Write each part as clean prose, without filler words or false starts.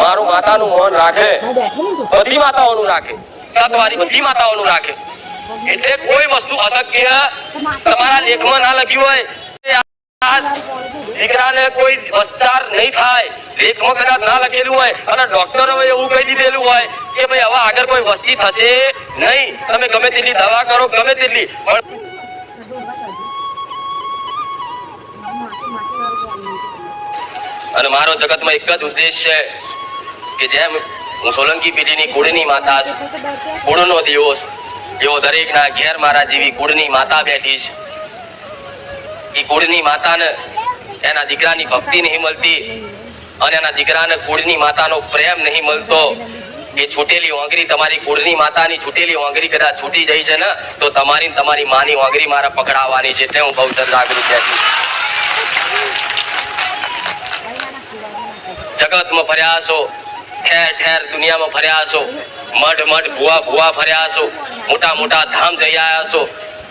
મારું માતાનું મોહન રાખે, બધી માતાઓનું રાખે, સતવારી બધી માતાઓનું રાખે. એટલે કોઈ વસ્તુ અશક્ય તમારા લેખમાં ના લખ્યું હોય, દીકરાને કોઈ વિસ્તાર નહીં થાય, લેખમાં કદાચ ના લખેલું હોય અને ડોક્ટરોએ એવું કહી દીધેલું હોય કે ભાઈ હવે આગળ કોઈ વસ્તી થશે નહીં, તમે ગમે તેટલી દવા કરો, ગમે તેટલી, અને મારો જગતમાં એક જ ઉદ્દેશ છે કે જેમ હું સોલંકી પેઢીની કુળની માતા છું, કુળનો દેવો છું, એવો દરેકના ઘેર મારા જેવી કુળની માતા બેઠી છે. એ કુળની માતાને એના દીકરાની ભક્તિ નહીં મળતી અને એના દીકરાને કુળની માતાનો પ્રેમ નહીં મળતો. એ છૂટેલી ઓંગરી, તમારી કુળની માતાની છૂટેલી ઓંગરી કદાચ છૂટી જાય છે ને તો તમારી માની ઓંગરી મારા પકડાવવાની છે. એટલે હું બહુ જાગૃત છું. જગતમાં ફર્યા છો, ઠેર ઠેર દુનિયામાં ફર્યા છો, મઢ મઢ ભુવા ફર્યા છો, મોટા મોટા ધામ જઈ આવ્યા છો,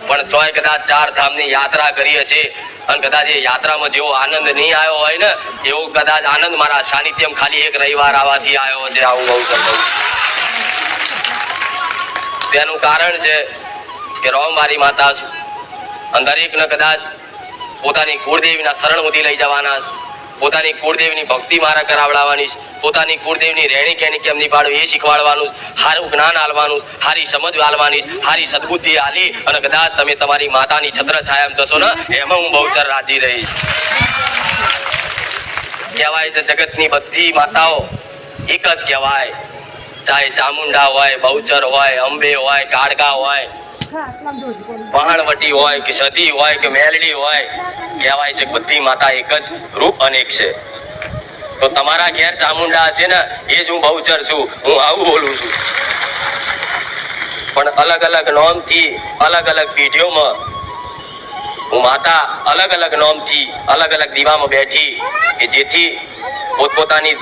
પણ ચોય કદાચ 4 ધામની યાત્રા કરી હશે અને કદાચ એ યાત્રામાં જેવો આનંદ નહીં આવ્યો હોય ને એવો કદાચ આનંદ મારા સાનિધ્યમ ખાલી એક રવિવાર આવવાથી આવ્યો છે. આવું બહુ સરસ. તેનું કારણ છે કે રોમ મારી માતા છું અને દરેકને કદાચ પોતાની કુળદેવીના શરણ સુધી લઈ જવાના છે, પોતાની કુળદેવીની ભક્તિ મારા કરાવડાવવાની છે, પોતાની કુળદેવીની રહેણી કેની કેમ નિભાડવી એ શીખવાડવાનું, સારું જ્ઞાન આલવાનું, સારી સમજ આલવાની, સારી સદબુદ્ધિ આલી અને કદાચ તમે તમારી માતાની છત્ર છાયામાં જશો ને એમાં હું બહુચર રાજી રહીશ. કહેવાય છે જગતની બધી માતાઓ એક જ કહેવાય, ચાહે ચામુંડા હોય, બહુચર હોય, અંબે હોય, કાળકા હોય, પહાણવટી હોય કે સતી હોય કે મેલડી હોય, કહેવાય છે બધી માતા એક જ, રૂપ અનેક છે. તો તમારા ઘેર ચામુંડા હશે ને એ જ હું બહુચર છું, હું આવું બોલું છું. પણ અલગ અલગ નોમથી અલગ અલગ પેઢીઓમાં હું માતા અલગ અલગ નોમથી અલગ અલગ દીવામાં બેઠી કે જેથી પોતપોતાની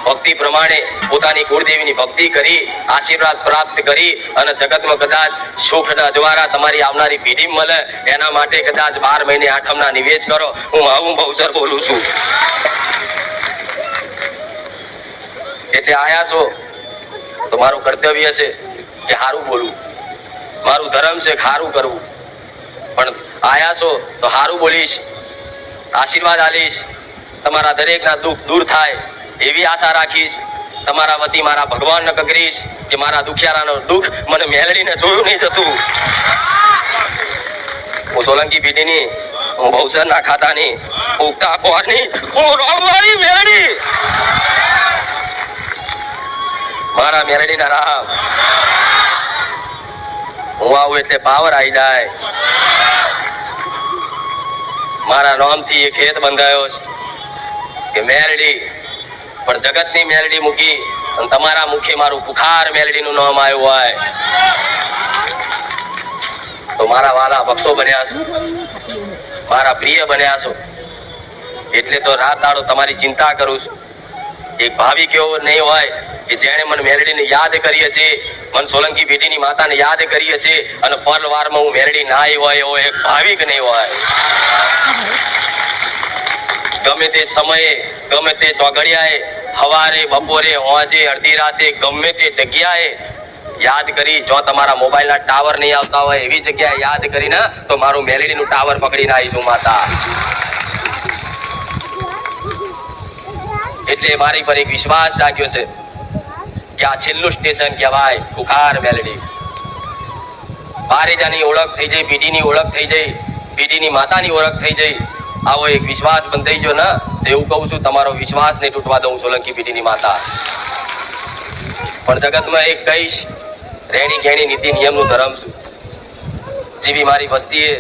ભક્તિ પ્રમાણે પોતાની કુળદેવીની ભક્તિ કરી, આશીર્વાદ પ્રાપ્ત કરી અને જગતમાં કદાચ સુખ અજવાળા તમારી આવનારી પેઢી મળે એના માટે કદાચ 12 મહિને આઠમના નિવેદ કરો. હું આવું બહુચર બોલું છું. એટલે આયા છો તો મારું કર્તવ્ય છે કે સારું બોલવું, મારું ધર્મ છે સારું કરવું. પણ આયા છો તો સારું બોલીશ, આશીર્વાદ આલીશ, તમારા દરેકના દુઃખ દૂર થાય એવી આશા રાખીશ. તમારા વતી મારા ભગવાનને કગરીશ કે મારા દુખિયારાનો દુઃખ મને મેલડીને જોયું નહીં જતું. હું સોલંકી પેઢીની, હું બહુચરના ખાતાની, ઉગતા પોરની, હું રોમવાળી મેલડી. મારા મેલડીના રામ હું આવું એટલે પાવર આવી જાય. મારા નામથી એક હેત બંધાયો છે કે મેલડી, પણ જગતની મેલડી મૂકી અને તમારા મુખે મારું પુખાર મેલડીનું નામ આવ્યું હોય તો મારા વાલા ભક્તો બન્યા છો, મારા પ્રિય બન્યા છો. એટલે તો રાત દાડો તમારી ચિંતા કરું છું. એક ભાવિક એવો નહીં હોય કે જેણે મને મેલડીને યાદ કરી હશે, મને સોલંકી પેઢીની માતાને યાદ કરી હશે અને પરવારમાં હું મેલડી ના આવી હોય એવો એક ભાવિક નહીં હોય. ગમે તે સમયે, ગમે તે ચોઘડિયાએ, સવારે, બપોરે, હોજે, અડધી રાતે, ગમે તે જગ્યાએ યાદ કરી, જો તમારા મોબાઈલના ટાવર નહીં આવતા હોય એવી જગ્યાએ યાદ કરીને તો મારું મેલડીનું ટાવર પકડીને આવીશું માતા. એટલે મારી પર એક વિશ્વાસ જાગ્યો છે કે આ છેલ્લું સ્ટેશન કહેવાય પુખાર મેલડી. બારેજાની ઓળખ થઈ જઈ, પેઢીની ઓળખ થઈ જઈ, પેઢીની માતાની ઓળખ થઈ જઈ, આવો એક વિશ્વાસ બંધાઈ ગયો ને એવું કહું છું, તમારો વિશ્વાસ નહીં તૂટવા દઉં સોલંકી પેઢીની માતા. પણ જગતમાં એક કહીશ, રહેણી ગહેણી નીતિ નિયમનું ધર્મ છું. જેવી મારી વસ્તીએ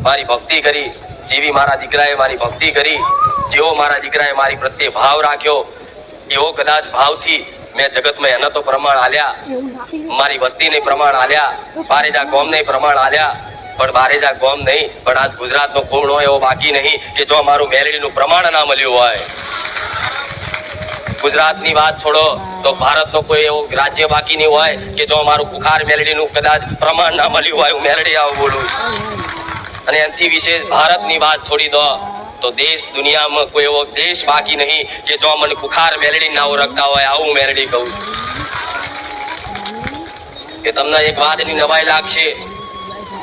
મારી ભક્તિ કરી, જેવી મારા દીકરાએ મારી ભક્તિ કરી, જેવો મારા દીકરાએ મારી પ્રત્યે ભાવ રાખ્યો એવો કદાચ ભાવથી મેં જગતમાં એના તો પ્રમાણ આલ્યા, મારી વસ્તીને પ્રમાણ આલ્યા, બારેજા ગોમને પ્રમાણ આલ્યા. પણ બારેજા ગોમ નહીં, પણ આજ ગુજરાતનો ખૂણો એવો બાકી નહીં કે જો મારું મેલડીનું પ્રમાણ ના મળ્યું હોય. ગુજરાતની વાત છોડો તો ભારતનો કોઈ એવો રાજ્ય બાકી નહીં હોય કે જો મારું પુખાર મેલડીનું કદાચ પ્રમાણ ના મળ્યું હોય. હું મેલડી આવું બોલું છું. અને એનાથી વિશેષ ભારતની વાત છોડી દો તો દેશ દુનિયામાં કોઈ એવો દેશ બાકી નહીં કે જો મને ખુખાર મેલડી ના ઓળખતા હોય. આવું મેલડી કહું કે તમને એક વાતની નવાઈ લાગશે.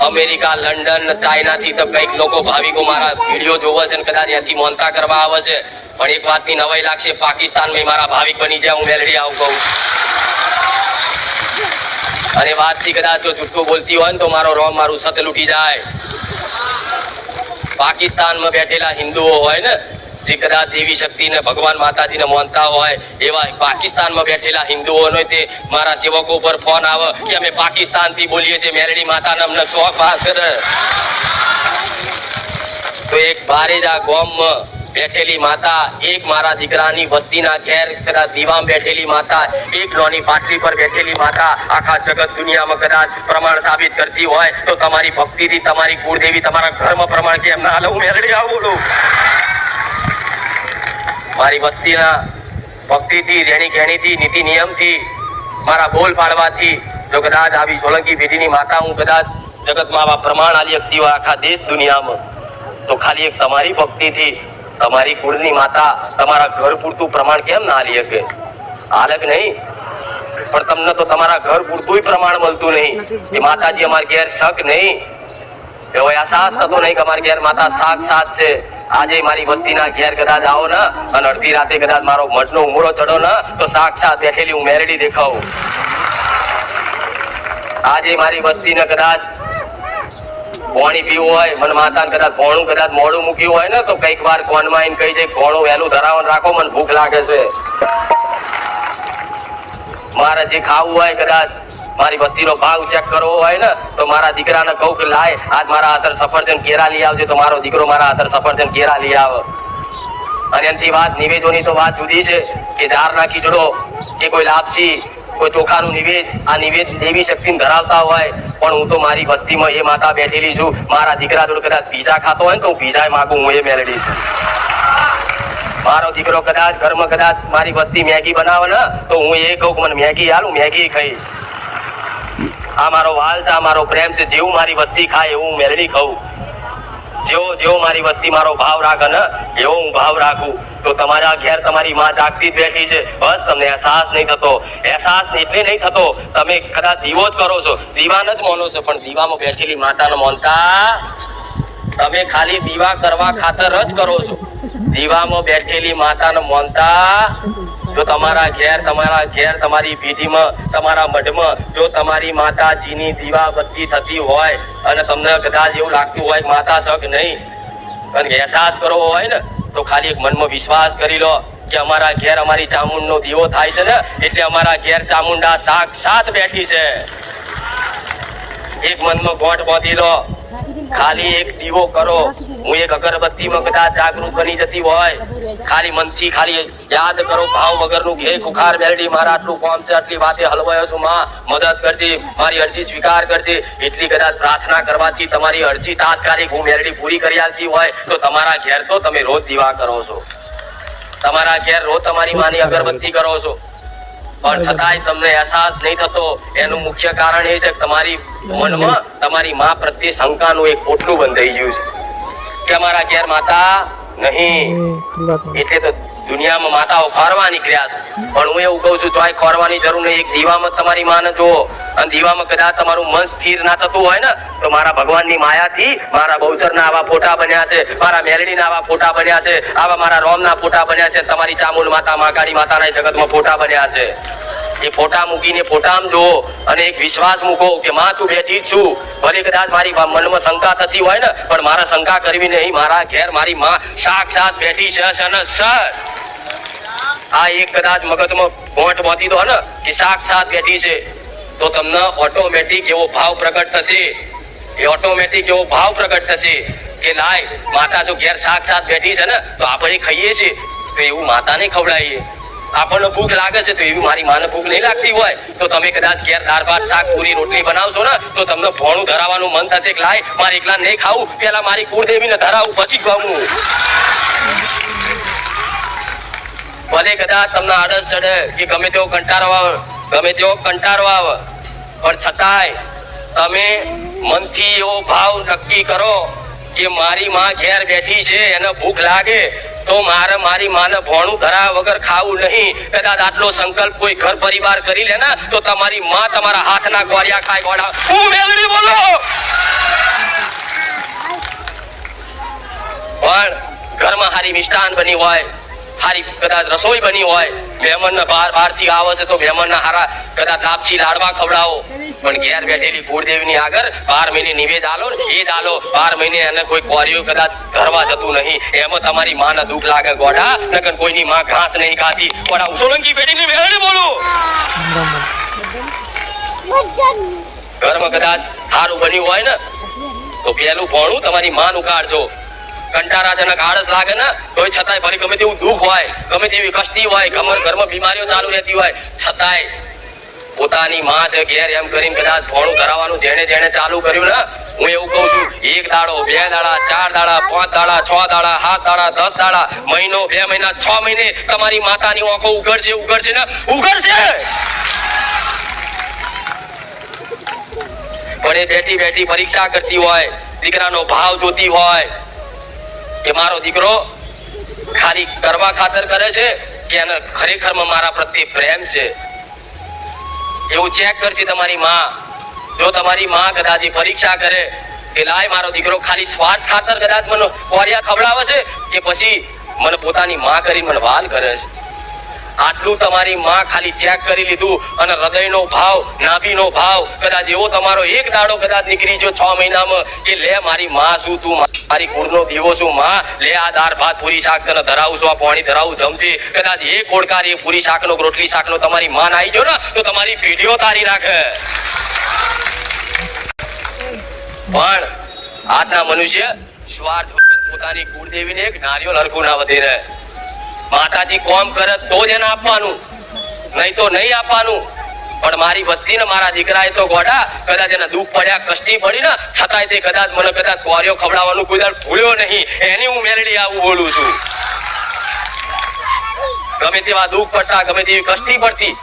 અમેરિકા, લંડન, ચાઇના થી તો કઈક લોકો ભાવિકો મારા વિડીયો જોવે છે ને કદાચ ત્યાંથી મોનતા કરવા આવે છે. પણ એક વાતની નવાઈ લાગશે, પાકિસ્તાનમાં મારા ભાવિક બની જાય હું મેલડી આવું કહું. અને વાતથી કદાચ જો જુઠ્ઠું બોલતી હોય ને તો મારો રોમ મારું સત લૂટી જાય. પાકિસ્તાનમાં બેઠેલા હિન્દુઓ હોય ને જે કદાચ દેવી શક્તિને ભગવાન માતાજીને માનતા હોય એવા પાકિસ્તાનમાં બેઠેલા હિન્દુઓનો તે મારા સેવકો પર ફોન આવે કે અમે પાકિસ્તાનથી બોલીએ છીએ, મેલડી માતાને અમને શોખ પાસ કરે. તો એક બારેજા ગામમાં બેઠેલી માતા, એક મારા દીકરાની વસ્તીના ઘેર કદાચ દીવામાં બેઠેલી માતા, એક નાની પાટલી પર બેઠેલી માતા આખા જગત દુનિયામાં કદાચ પ્રમાણ સાબિત કરતી હોય તો તમારી ભક્તિથી, તમારી કુળદેવી તમારા ઘરમાં પ્રમાણ કેમ ના હાલે? હું મેલડી આવું બોલું. મારી વસ્તીના ભક્તિથી, રેણી કેણીથી, નીતિ નિયમથી, મારા બોલ પાડવાથી જો કદાચ આવી સોલંકી પેઢીની માતા હું કદાચ જગતમાં આવા પ્રમાણ આલી શકતી હોય આખા દેશ દુનિયામાં, તો ખાલી એક તમારી ભક્તિથી, તમારી કુળની માતા તમારા ઘર પૂરતું પ્રમાણ કેમ ના આલી શકે? હાલક નહીં, પણ તમને તો તમારા ઘર પૂરતું પ્રમાણ મળતું નહીં કે માતાજી અમારી ઘેર શક નહીં, એવો અહેસાસ થતો નહીં કે અમારી ઘેર માતા સાક્ષાત છે. આજે મારી વસ્તીના ઘેર કદાચ આવો ને અને અડધી રાતે કદાચ મારો મઠનો ઉમરો ચડો ને તો સાક્ષાત બેઠેલી હું મેલડી દેખાવું. આજે મારી વસ્તીને કદાચ પાણી પીવું હોય, મને માતાને કદાચ ભોણું કદાચ મોડું મૂક્યું હોય ને તો કઈક વાર કોનમાં આવીને કહી જાય ભોણું વહેલું ધરાવવાનું રાખો, મને ભૂખ લાગે છે. મારે જે ખાવું હોય કદાચ મારી વસ્તીનો ભાવ ચેક કરવો હોય ને તો મારા દીકરાને કહું કે લાય આજ મારા હાથર સફરજન કેરા લઈ આવજે, તો મારો દીકરો મારા હાથર સફરજન કેરા લઈ આવે. અને એનાથી વાત નિવેદોની તો વાત જુદી છે કે ઝારના ખીચડો કે કોઈ લાપસી, કોઈ ચોખાનું નિવેદ, આ નિવેદ દેવી શક્તિને ધરાવતા હોય, પણ હું તો મારી વસ્તીમાં એ માતા બેઠેલી છું. મારા દીકરા જોડે કદાચ પીઝા ખાતો હોય ને તો હું પીઝા માગું, હું એ મેલડી છું. મારો દીકરો કદાચ ઘરમાં કદાચ મારી વસ્તી મેગી બનાવે ને તો હું એ કહું કે મને મેગી હાલું, મેગી ખાઈશ. આ મારો વાલ છે, આ મારો પ્રેમ છે. જેવું મારી વસ્તી ખાય એવું હું મેલડી ખાઉં. જેવો મારી વસ્તી મારો ભાવ રાખે ને એવો હું ભાવ રાખું. તો તમારા ઘેર તમારી માં જાગતી જ બેઠી છે, બસ તમને અહેસાસ નહીં થતો. અહેસાસ એટલે નહીં થતો, તમે કદાચ દીવો જ કરો છો, દીવાને જ માનો છો, પણ દીવામાં બેઠેલી માતાને માનતા તમે ખાલી દીવા કરવા ખાતર જ કરો છો. દીવામાં બેઠેલી માતાને માનતા જો તમારા ઘેર તમારી પેઢીમાં, તમારા મઢમાં જો તમારી માતાજીની દીવાબત્તી થતી હોય અને તમને કદાચ એવું લાગતું હોય કે માતા શક નહીં અને અહેસાસ કરવો હોય ને તો ખાલી એક મનમાં વિશ્વાસ કરી લો કે અમારા ઘેર અમારી ચામુંડનો દીવો થાય છે ને એટલે અમારા ઘેર ચામુંડા સાક્ષાત બેઠી છે. એક મનમાં ગોઠ બાંધી લો, ખાલી એક દીવો કરો. હું એક અગરબત્તીમાં કદાચ જાગૃત બની જતી હોય, ખાલી મનથી ખાલી યાદ કરો ભાવ વગરનું કે ખુખાર મેલડી મારા આટલું કામ છે, આટલી વાતે હલવાયો છું, માં મદદ કરજે, મારી અરજી સ્વીકાર કરજે. એટલી કદાચ પ્રાર્થના કરવાથી તમારી અરજી તાત્કાલિક હું મેલડી પૂરી કરી આલતી હોય તો તમારા ઘેર તો તમે રોજ દીવા કરો છો, તમારા ઘેર રોજ તમારી માની અગરબત્તી કરો છો, પણ છતાંય તમને અહેસાસ નહીં થતો. એનું મુખ્ય કારણ એ છે કે તમારી મનમાં તમારી માં પ્રત્યે શંકાનું એક પોટલું બંધાઈ ગયું છે કે અમારા ઘેર માતા નહીં. એટલે તો દુનિયામાં માતાઓ ખોરવા નીકળ્યા છે, પણ હું એવું કહું છું તો ખોરવાની જરૂર નહીં. એક દીવામાં તમારી માને જુઓ અને દીવામાં કદાચ તમારું મન સ્થિર ના થતું હોય ને તો મારા ભગવાનની માયાથી મારા બહુચરના આવા ફોટા બન્યા છે, મારા મેલડીના આવા ફોટા બન્યા છે, આવા મારા રોમના ફોટા બન્યા છે, તમારી ચામુંડ માતા, મહાકાળી માતાના જગતમાં ફોટા બન્યા છે. એ ફોટા મૂકીને ફોટામાં જુઓ અને એક વિશ્વાસ મૂકો કે માં તું બેઠી જ છું. ભલે કદાચ મારી મનમાં શંકા થતી હોય ને પણ મારા શંકા કરવી નહીં. મારા ઘેર મારી માં સાક્ષાત બેઠી છે. આ એક કદાચ મગજમાં ગોઠ બાંધી દો ને કે સાક્ષાત બેઠી છે તો તમને ઓટોમેટિક એવો ભાવ પ્રગટ થશે, એ ઓટોમેટિક એવો ભાવ પ્રગટ થશે કે લાય માતા જો ઘેર સાક્ષાત બેઠી છે ને તો આપણે ખાઈએ છીએ તો એવું માતાને ખવડાવીએ. આપણને ભૂખ લાગે છે તો એવી મારી માને ભૂખ નહીં લાગતી હોય તો તમે કદાચ ઘેર દાળ ભાત શાક પૂરી રોટલી બનાવશો ને તો તમને ભોણું ધરાવવાનું મન થશે કે લાય મારે એકલા નહીં ખાવું, પેલા મારી કુળદેવીને ધરાવું પછી ખાવું. ભલે કદાચ તમને આળસ ચડે કે ગમે તેવો કંટાળો આવે પણ છતાંય તમે મનથી એવો ભાવ નક્કી કરો કે મારી માં ઘેર બેઠી છે, એને ભૂખ લાગે તો મારે મારી માને ભોણું ધરા વગર ખાવું નહીં. કદાચ આટલો સંકલ્પ કોઈ ઘર પરિવાર કરી લે ને તો તમારી માં તમારા હાથના ગોળિયા ખાય. ગોળા હું મેલડી બોલો. પણ ઘરમાં હારી મિષ્ટાન બની હોય, હારી કદાચ રસોઈ બની હોય, મહેમાન બહારથી આવે છે તો મહેમાનના હારા કદાચ લાપસી લાડવા ખવડાવો, પણ ઘેર બેઠેલી કુળદેવીની આગળ 12 મહિને નિવેદ આલો ને એ દાલો 12 મહિને એને કોઈ કોરિયો કદાચ ધરવા જતું નહીં. એમાં તમારી માને દુઃખ લાગે ગોડા. નકર કોઈની માં ઘાસ નહીં ખાતી. ગોડા હું સોલંકી બેટીની મેળે બોલું. ઘરમાં કદાચ સારું બન્યું હોય ને તો પેલું ભોણું તમારી માનું કાઢજો. કંટારાજનક આળસ લાગે ને તોય છતાંય ભલે ગમે તેવું દુઃખ હોય, ગમે તેવી કષ્ટી હોય, ઘરમાં બીમારીઓ ચાલુ રહેતી હોય, છતાંય પોતાની માં છે ઘેર એમ કરીને કદાચ ભોણું ધરાવવાનું જેણે ચાલુ કર્યું ને, હું એવું કહું છું, 1 દાડો 2 દાડા 4 દાડા 5 દાડા 6 દાડા 7 દાડા 10 દાડા, મહિનો 2 મહિના 6 મહિને તમારી માતાની આંખો ઉઘડશે ને ઉઘડશે. પણ એ બેઠી પરીક્ષા કરતી હોય, દીકરાનો ભાવ જોતી હોય કે મારો દીકરો ખાલી કરવા ખાતર કરે છે કે એને ખરેખરમાં મારા પ્રત્યે પ્રેમ છે, એવું ચેક કરશે તમારી માં. જો તમારી માં કદાચ પરીક્ષા કરે કે લાય મારો દીકરો ખાલી સ્વાર્થ ખાતર કદાચ મને કોરિયા ખવડાવે છે કે પછી મને પોતાની માં કરીને મને વાલ કરે છે, આટલું તમારી માં ખાલી ચેક કરી લીધું અને હૃદયનો ભાવ, નાભીનો ભાવ કદાચ એવો તમારો એક દાડો કદાચ નીકળી ગયો 6 મહિનામાં કે લે મારી માં શું, તું મારી કુળનો દીવો છું માં, લે આ દાળ ભાત પૂરી શાક તને ધરાવું છું, આ પાણી ધરાવું જમજે. કદાચ એ કોડકાર એ પૂરી શાકનો રોટલી શાકનો તમારી માં આવી ગયો ને તો તમારી પેઢીઓ તારી રાખે. પણ આજના મનુષ્ય સ્વાર્થ વગર પોતાની કુળદેવીને એક નારિયેળ હરખું ના વધે રહે. માતાજી કોમ કરે તો જ એને આપવાનું, નહીં તો નહીં આપવાનું. પણ મારી વસ્તી ને મારા દીકરાએ તો ગોડા કદાચ એને દુઃખ પડ્યા, કષ્ટી પડી ને છતાંય તે કદાચ મને કદાચ કોરિયો ખવડાવવાનું કોઈ દાડ ભૂલ્યો નહીં. એની હું મેલડી આવું બોલું છું. ગમે તેવા દુઃખ પડતા, ગમે તેવી કષ્ટી પડતી,